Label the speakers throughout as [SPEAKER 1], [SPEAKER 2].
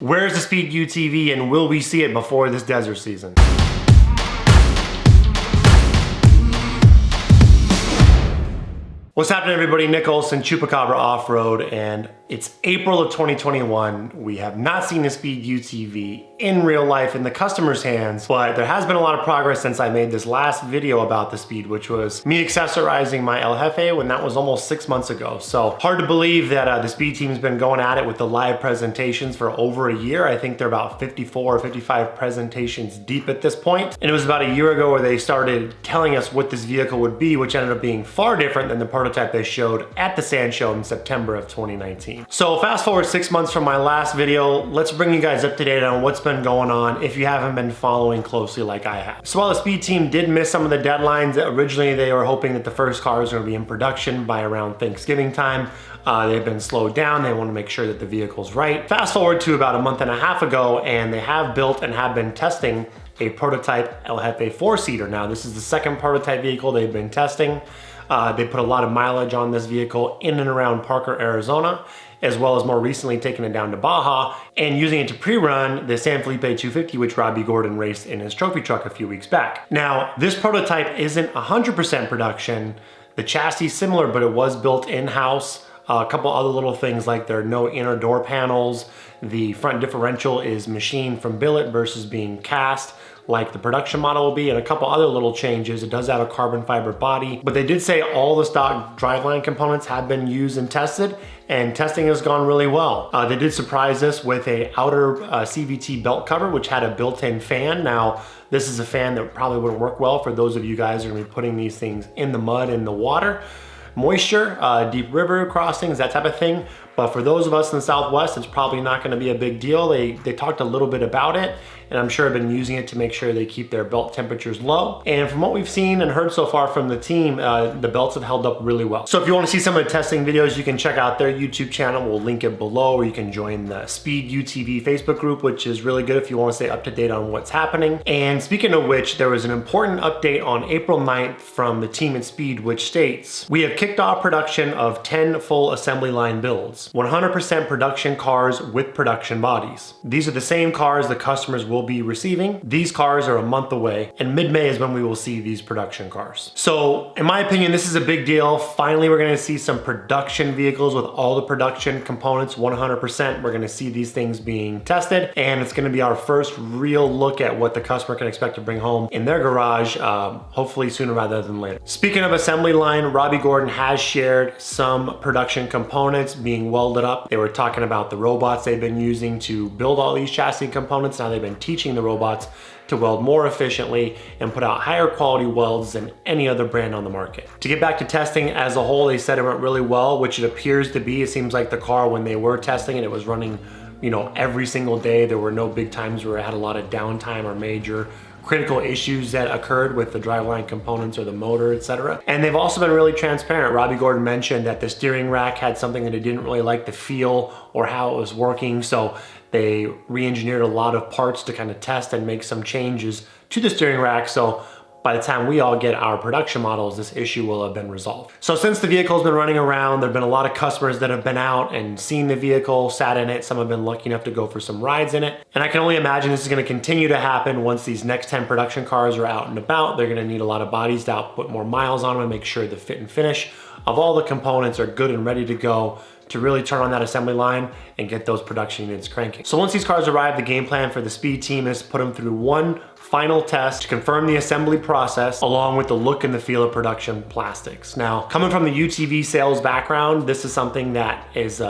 [SPEAKER 1] Where's the Speed UTV and will we see it before this desert season? What's happening, everybody? Nick Olson, Chupacabra Offroad, and it's April of 2021. We have not seen the Speed UTV in real life in the customer's hands, but there has been a lot of progress since I made this last video about the Speed, which was me accessorizing my El Jefe when that was almost 6 months ago. So hard to believe that the Speed team's been going at it with the live presentations for over a year. I think they're about 54 or 55 presentations deep at this point. And it was about a year ago where they started telling us what this vehicle would be, which ended up being far different than the prototype they showed at the Sand Show in September of 2019. So fast forward 6 months from my last video, let's bring you guys up to date on what's been going on if you haven't been following closely like I have. So while the Speed team did miss some of the deadlines, originally they were hoping that the first car was going to be in production by around Thanksgiving time. They've been slowed down. They want to make sure that the vehicle's right. Fast forward to about a month and a half ago, and they have built and have been testing a prototype El Jefe 4-seater. Now, this is the second prototype vehicle they've been testing. They put a lot of mileage on this vehicle in and around Parker, Arizona, as well as more recently taking it down to Baja and using it to pre-run the San Felipe 250, which Robbie Gordon raced in his trophy truck a few weeks back. Now, this prototype isn't 100% production. The chassis is similar, but it was built in-house. A couple other little things like there are no inner door panels. The front differential is machined from billet versus being cast like the production model will be, and a couple other little changes. It does have a carbon fiber body, but they did say all the stock driveline components have been used and tested, and testing has gone really well. They did surprise us with a outer CVT belt cover, which had a built-in fan. Now, this is a fan that probably wouldn't work well for those of you guys who are gonna be putting these things in the mud, in the water, moisture, deep river crossings, that type of thing. But for those of us in the Southwest, it's probably not gonna be a big deal. They talked a little bit about it, and I'm sure have been using it to make sure they keep their belt temperatures low. And from what we've seen and heard so far from the team, the belts have held up really well. So if you wanna see some of the testing videos, you can check out their YouTube channel. We'll link it below, or you can join the Speed UTV Facebook group, which is really good if you wanna stay up to date on what's happening. And speaking of which, there was an important update on April 9th from the team at Speed, which states, "We have kicked off production of 10 full assembly line builds, 100% production cars with production bodies. These are the same cars the customers will be receiving. These cars are a month away, and mid-May is when we will see these production cars." So in my opinion, this is a big deal. Finally, we're gonna see some production vehicles with all the production components, 100%. We're gonna see these things being tested, and it's gonna be our first real look at what the customer can expect to bring home in their garage, hopefully sooner rather than later. Speaking of assembly line, Robbie Gordon has shared some production components being welded up. They were talking about the robots they've been using to build all these chassis components. Now they've been teaching the robots to weld more efficiently and put out higher quality welds than any other brand on the market. To get back to testing as a whole, they said it went really well, which it appears to be. It seems like the car, when they were testing it, it was running, you know, every single day. There were no big times where it had a lot of downtime or major critical issues that occurred with the driveline components or the motor, etc. And they've also been really transparent. Robbie Gordon mentioned that the steering rack had something that he didn't really like the feel or how it was working, so they re-engineered a lot of parts to kind of test and make some changes to the steering rack. So by the time we all get our production models, this issue will have been resolved. So since the vehicle's been running around, there've been a lot of customers that have been out and seen the vehicle, sat in it. Some have been lucky enough to go for some rides in it. And I can only imagine this is gonna continue to happen once these next 10 production cars are out and about. They're gonna need a lot of bodies to put more miles on them and make sure the fit and finish of all the components are good and ready to go to really turn on that assembly line and get those production units cranking. So once these cars arrive, the game plan for the Speed team is to put them through one final test to confirm the assembly process along with the look and the feel of production plastics. Now, coming from the UTV sales background, this is something that is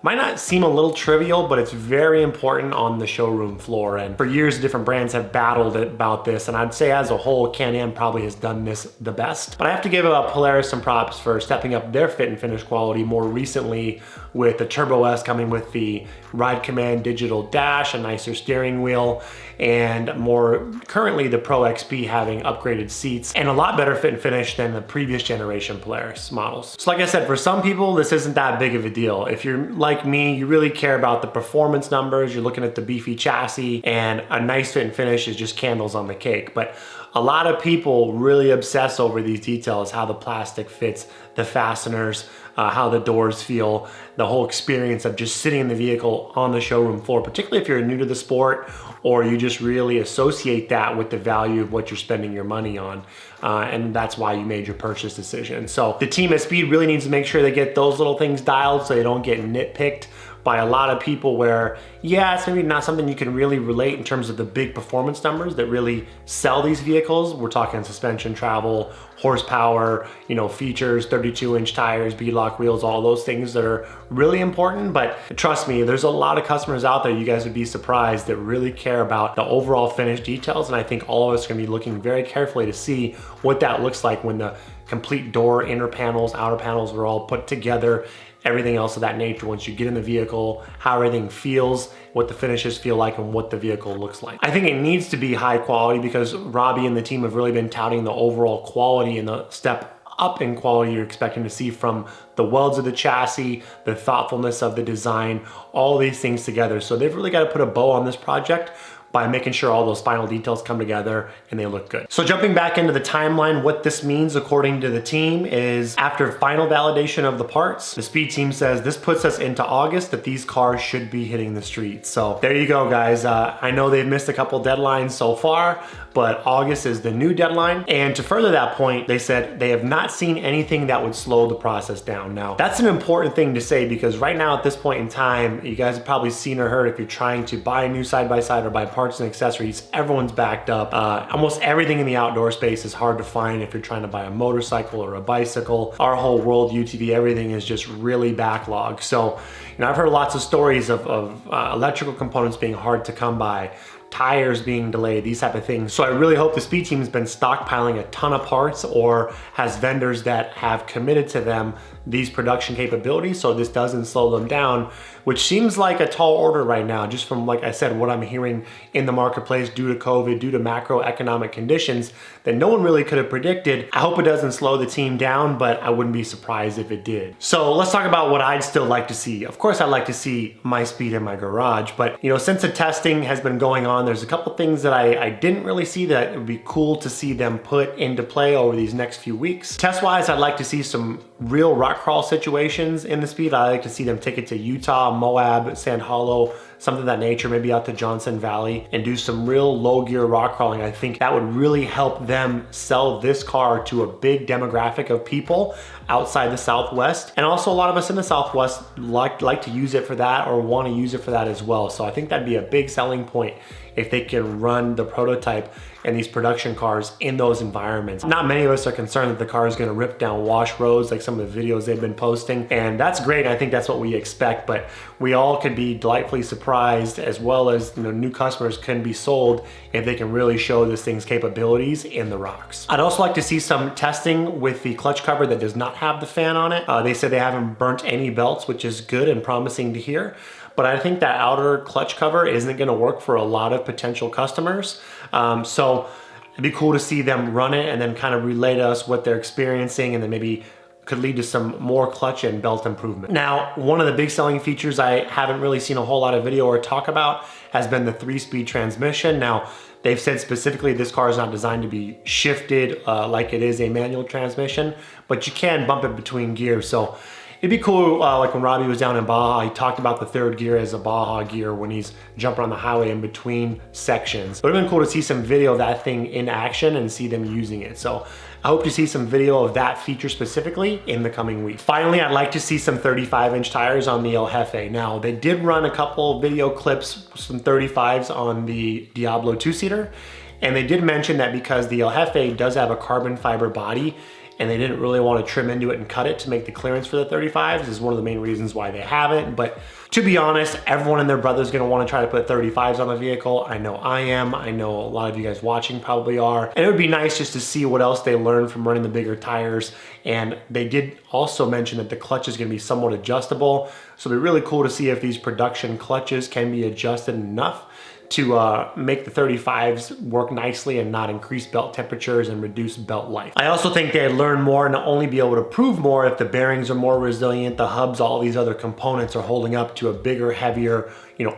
[SPEAKER 1] might not seem a little trivial, but it's very important on the showroom floor. And for years, different brands have battled about this. And I'd say as a whole, Can-Am probably has done this the best. But I have to give Polaris some props for stepping up their fit and finish quality more recently with the Turbo S coming with the Ride Command digital dash, a nicer steering wheel, and more currently the Pro XP having upgraded seats and a lot better fit and finish than the previous generation Polaris models. So like I said, for some people, this isn't that big of a deal. If you're like me, you really care about the performance numbers, you're looking at the beefy chassis, and a nice fit and finish is just candles on the cake. But a lot of people really obsess over these details, how the plastic fits, the fasteners, how the doors feel, the whole experience of just sitting in the vehicle on the showroom floor, particularly if you're new to the sport or you just really associate that with the value of what you're spending your money on. And that's why you made your purchase decision. So the team at Speed really needs to make sure they get those little things dialed so they don't get nitpicked by a lot of people where, yeah, it's maybe not something you can really relate in terms of the big performance numbers that really sell these vehicles. We're talking suspension, travel, horsepower, features, 32-inch tires, beadlock wheels, all those things that are really important. But trust me, there's a lot of customers out there, you guys would be surprised, that really care about the overall finish details. And I think all of us are gonna be looking very carefully to see what that looks like when the complete door, inner panels, outer panels are all put together, everything else of that nature. Once you get in the vehicle, how everything feels, what the finishes feel like, and what the vehicle looks like. I think it needs to be high quality because Robbie and the team have really been touting the overall quality and the step up in quality you're expecting to see from the welds of the chassis, the thoughtfulness of the design, all these things together. So they've really got to put a bow on this project by making sure all those final details come together and they look good. So jumping back into the timeline, what this means according to the team is after final validation of the parts, the Speed team says this puts us into August that these cars should be hitting the streets. So there you go, guys. I know they've missed a couple deadlines so far, but August is the new deadline. And to further that point, they said they have not seen anything that would slow the process down. Now, that's an important thing to say because right now at this point in time, you guys have probably seen or heard if you're trying to buy a new side-by-side or buy parts and accessories, everyone's backed up. Almost everything in the outdoor space is hard to find if you're trying to buy a motorcycle or a bicycle. Our whole world UTV, everything is just really backlogged. So, I've heard lots of stories of electrical components being hard to come by, tires being delayed, these type of things. So I really hope the Speed team has been stockpiling a ton of parts or has vendors that have committed to them these production capabilities so this doesn't slow them down, which seems like a tall order right now, just from, like I said, what I'm hearing in the marketplace due to COVID, due to macroeconomic conditions that no one really could have predicted. I hope it doesn't slow the team down, but I wouldn't be surprised if it did. So let's talk about what I'd still like to see. Of course, I'd like to see my Speed in my garage, but since the testing has been going on, there's a couple things that I didn't really see that it would be cool to see them put into play over these next few weeks. Test-wise, I'd like to see some real rock crawl situations in the Speed. I like to see them take it to Utah, Moab, Sand Hollow, something of that nature, maybe out to Johnson Valley and do some real low gear rock crawling. I think that would really help them sell this car to a big demographic of people outside the Southwest. And also a lot of us in the Southwest like to use it for that or want to use it for that as well. So I think that'd be a big selling point if they can run the prototype and these production cars in those environments. Not many of us are concerned that the car is gonna rip down wash roads like some of the videos they've been posting, and that's great. I think that's what we expect, but we all can be delightfully surprised, as well as new customers can be sold if they can really show this thing's capabilities in the rocks. I'd also like to see some testing with the clutch cover that does not have the fan on it. They said they haven't burnt any belts, which is good and promising to hear. But I think that outer clutch cover isn't gonna work for a lot of potential customers. So it'd be cool to see them run it and then kind of relay to us what they're experiencing, and then maybe could lead to some more clutch and belt improvement. Now, one of the big selling features I haven't really seen a whole lot of video or talk about has been the 3-speed transmission. Now, they've said specifically this car is not designed to be shifted like it is a manual transmission, but you can bump it between gears. So it'd be cool, like when Robbie was down in Baja, he talked about the 3rd gear as a Baja gear when he's jumping on the highway in between sections. It would've been cool to see some video of that thing in action and see them using it. So I hope to see some video of that feature specifically in the coming week. Finally, I'd like to see some 35-inch tires on the El Jefe. Now, they did run a couple video clips, some 35s on the Diablo 2-seater, and they did mention that because the El Jefe does have a carbon fiber body, and they didn't really want to trim into it and cut it to make the clearance for the 35s is one of the main reasons why they haven't. But to be honest, everyone and their brother is going to want to try to put 35s on the vehicle. I know I am. I know a lot of you guys watching probably are. And it would be nice just to see what else they learned from running the bigger tires. And they did also mention that the clutch is going to be somewhat adjustable. So it'd be really cool to see if these production clutches can be adjusted enough to make the 35s work nicely and not increase belt temperatures and reduce belt life. I also think they'd learn more and not only be able to prove more if the bearings are more resilient, the hubs, all these other components are holding up to a bigger, heavier,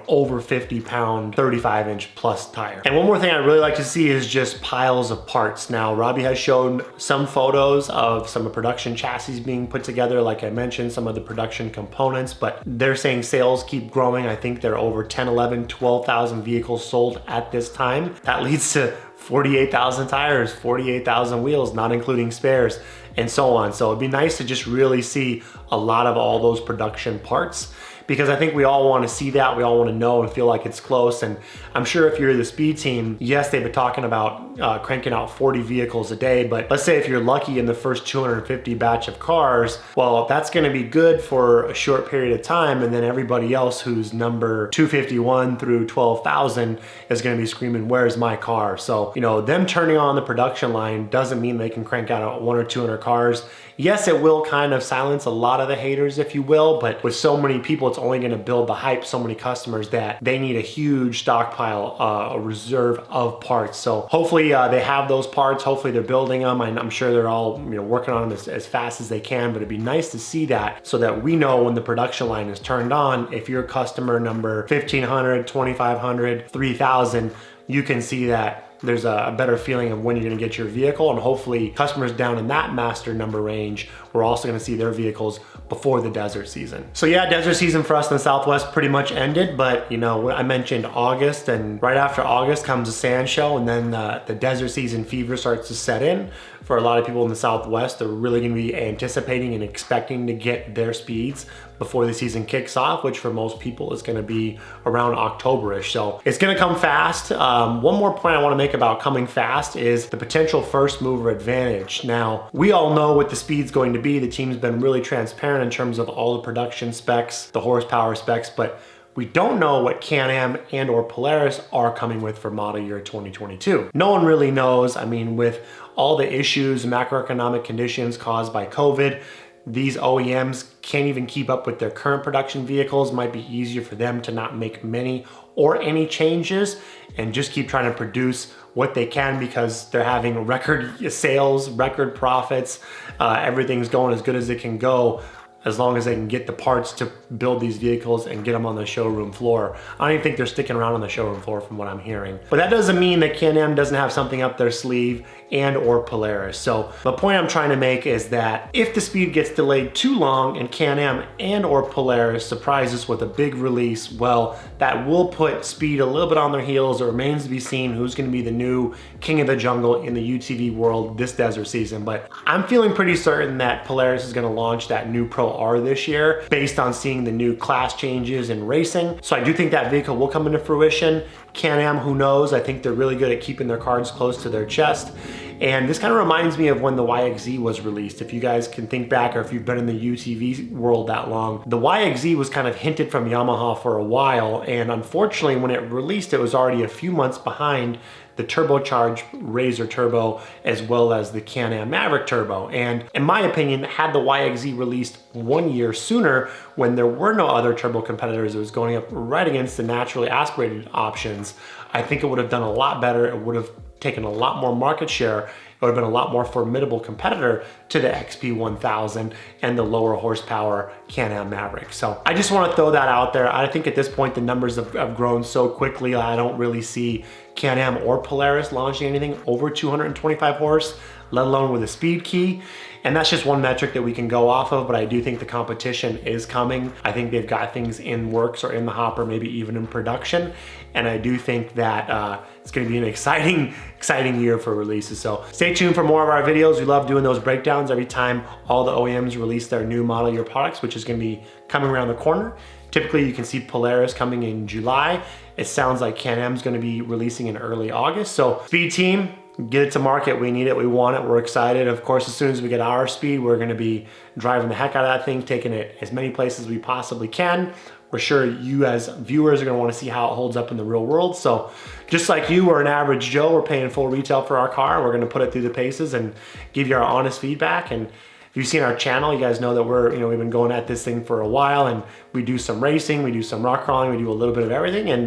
[SPEAKER 1] over 50-pound, 35-inch plus tire. And one more thing I'd really like to see is just piles of parts. Now, Robbie has shown some photos of some of production chassis being put together, like I mentioned, some of the production components, but they're saying sales keep growing. I think they're over 10, 11, 12,000 vehicles sold at this time. That leads to 48,000 tires, 48,000 wheels, not including spares, and so on. So it'd be nice to just really see a lot of all those production parts, because I think we all want to see that. We all want to know and feel like it's close. And I'm sure if you're the Speed team, yes, they've been talking about cranking out 40 vehicles a day, but let's say if you're lucky in the first 250 batch of cars, well, that's going to be good for a short period of time. And then everybody else who's number 251 through 12,000 is going to be screaming, where's my car? So, them turning on the production line doesn't mean they can crank out 100 or 200 cars. Yes, it will kind of silence a lot of the haters, if you will, but with so many people, it's only going to build the hype, so many customers, that they need a huge stockpile, a reserve of parts. So hopefully they have those parts. Hopefully they're building them, and I'm sure they're all working on them as fast as they can, but it'd be nice to see that so that we know when the production line is turned on, if you're customer number 1,500, 2,500, 3,000, you can see that there's a better feeling of when you're going to get your vehicle, and hopefully customers down in that master number range, we're also going to see their vehicles before the desert season. So yeah, desert season for us in the Southwest pretty much ended, but I mentioned August, and right after August comes the sand show, and then the desert season fever starts to set in. For a lot of people in the Southwest, they're really going to be anticipating and expecting to get their speeds before the season kicks off, which for most people is going to be around October-ish. So it's going to come fast. One more point I want to make about coming fast is the potential first mover advantage. Now, we all know what the speed's going to be. The team's been really transparent in terms of all the production specs, the horsepower specs, but we don't know what Can-Am and or Polaris are coming with for model year 2022. No one really knows. I mean, with all the issues, macroeconomic conditions caused by COVID, these OEMs can't even keep up with their current production vehicles. It might be easier for them to not make many or any changes and just keep trying to produce what they can, because they're having record sales, record profits. Everything's going as good as it can go, as long as they can get the parts to build these vehicles and get them on the showroom floor. I don't even think they're sticking around on the showroom floor from what I'm hearing. But that doesn't mean that Can-Am doesn't have something up their sleeve, and or Polaris. So the point I'm trying to make is that if the Speed gets delayed too long and Can-Am and or Polaris surprise us with a big release, well, that will put Speed a little bit on their heels. It remains to be seen who's going to be the new king of the jungle in the UTV world this desert season. But I'm feeling pretty certain that Polaris is going to launch that new Pro R this year based on seeing the new class changes in racing. So I do think that vehicle will come into fruition. Can-Am, who knows? I think they're really good at keeping their cards close to their chest. And this kind of reminds me of when the YXZ was released. If you guys can think back, or if you've been in the UTV world that long, the YXZ was kind of hinted from Yamaha for a while. And unfortunately, when it released, it was already a few months behind the turbocharged Razor Turbo as well as the Can-Am Maverick Turbo. And in my opinion, had the YXZ released 1 year sooner, when there were no other turbo competitors, it was going up right against the naturally aspirated options, I think it would have done a lot better. It would have taken a lot more market share. It would have been a lot more formidable competitor to the XP1000 and the lower horsepower Can-Am Maverick. So I just want to throw that out there. I think at this point the numbers have grown so quickly, I don't really see Can-Am or Polaris launching anything over 225 horse, let alone with a speed key. And that's just one metric that we can go off of, but I do think the competition is coming. I think they've got things in works or in the hopper, maybe even in production. And I do think that it's gonna be an exciting year for releases. So stay tuned for more of our videos. We love doing those breakdowns every time all the OEMs release their new model year products, which is gonna be coming around the corner. Typically you can see Polaris coming in July. It sounds like Can-Am's gonna be releasing in early August. So Speed team, get it to market. We need it, we want it, we're excited. Of course, as soon as we get our Speed, we're gonna be driving the heck out of that thing, taking it as many places as we possibly can. We're sure you as viewers are gonna wanna see how it holds up in the real world. So just like you, we're an average Joe, we're paying full retail for our car. We're gonna put it through the paces and give you our honest feedback. And if If you've seen our channel, you guys know that we've been going at this thing for a while, and we do some racing, we do some rock crawling, we do a little bit of everything, and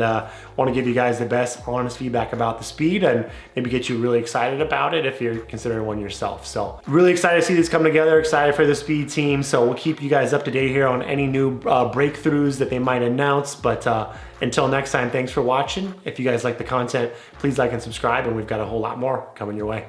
[SPEAKER 1] want to give you guys the best honest feedback about the Speed and maybe get you really excited about it if you're considering one yourself. So really excited to see this come together, excited for the Speed team. So we'll keep you guys up to date here on any new breakthroughs that they might announce. But until next time, thanks for watching. If you guys like the content, please like and subscribe, and we've got a whole lot more coming your way.